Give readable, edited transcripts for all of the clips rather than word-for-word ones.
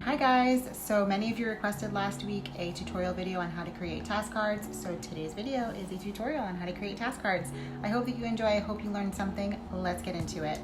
Hi guys, so many of you requested last week a tutorial video on how to create task cards. So today's video is a tutorial on how to create task cards. I hope that you enjoy, I hope you learned something. Let's get into it.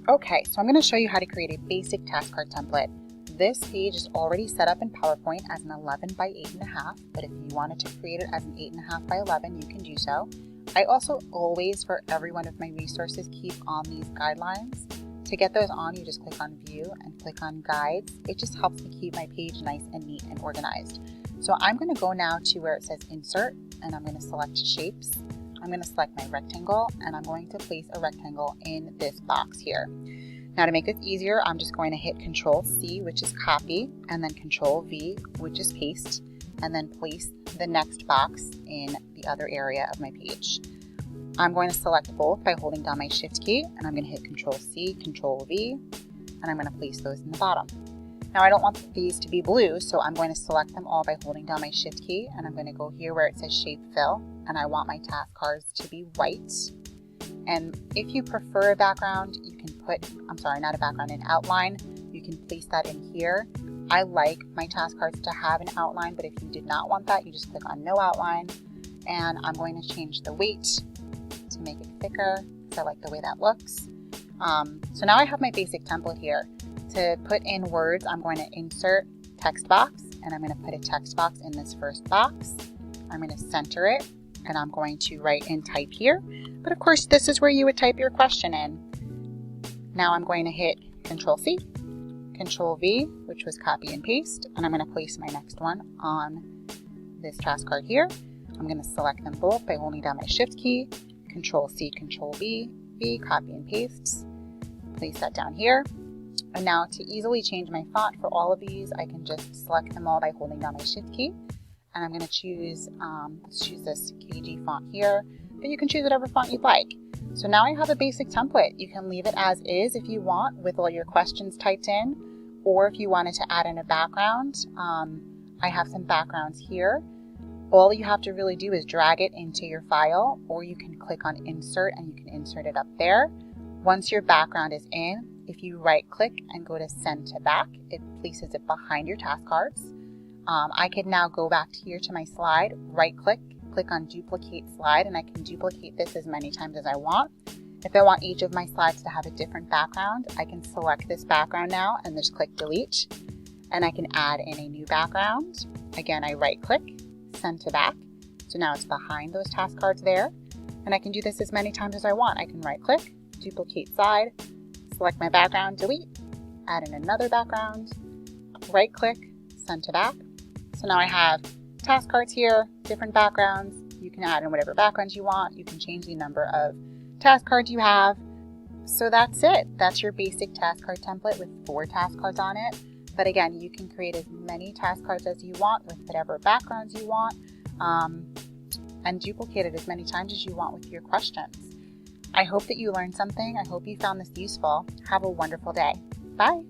Okay, so I'm going to show you how to create a basic task card template. This page is already set up in PowerPoint as an 11 by 8.5, but if you wanted to create it as an 8.5 by 11, you can do so. I also always, for every one of my resources, keep on these guidelines. To get those on, you just click on View and click on Guides. It just helps me keep my page nice and neat and organized. So I'm going to go now to where it says Insert, and I'm going to select Shapes. I'm going to select my rectangle, and I'm going to place a rectangle in this box here. Now to make this easier, I'm just going to hit Control-C, which is copy, and then Control-V, which is paste, and then place the next box in the other area of my page. I'm going to select both by holding down my Shift key, and I'm going to hit Control-C, Control-V, and I'm going to place those in the bottom. Now I don't want these to be blue, so I'm going to select them all by holding down my Shift key, and I'm going to go here where it says Shape Fill, and I want my task cards to be white. And if you prefer a background, you can put, not a background, an outline. You can place that in here. I like my task cards to have an outline, but if you did not want that, you just click on No Outline, and I'm going to change the weight to make it thicker because I like the way that looks. So now I have my basic template here. To put in words, I'm going to insert text box, and I'm going to put a text box in this first box. I'm going to center it, and I'm going to write and type here. But of course, this is where you would type your question in. Now I'm going to hit Control-C, Control-V, which was copy and paste, and I'm going to place my next one on this task card here. I'm going to select them both by holding down my Shift key, Control-C, Control-V, copy and paste, place that down here. And now to easily change my font for all of these, I can just select them all by holding down my Shift key. And I'm going to choose, let's choose this KG font here, but you can choose whatever font you'd like. So now I have a basic template. You can leave it as is if you want with all your questions typed in, or if you wanted to add in a background, I have some backgrounds here. All you have to really do is drag it into your file, or you can click on Insert and you can insert it up there. Once your background is in, if you right click and go to Send to Back, it places it behind your task cards. I can now go back here to my slide, right click, click on Duplicate Slide, and I can duplicate this as many times as I want. If I want each of my slides to have a different background, I can select this background now and just click Delete, and I can add in a new background. Again, I right click, Send to Back, so now it's behind those task cards there, and I can do this as many times as I want. I can right click, duplicate slide, select my background, delete, add in another background, right click, Send to Back. So now I have task cards here, different backgrounds. You can add in whatever backgrounds you want. You can change the number of task cards you have. So that's it. That's your basic task card template with 4 task cards on it. But again, you can create as many task cards as you want with whatever backgrounds you want, and duplicate it as many times as you want with your questions. I hope that you learned something. I hope you found this useful. Have a wonderful day. Bye.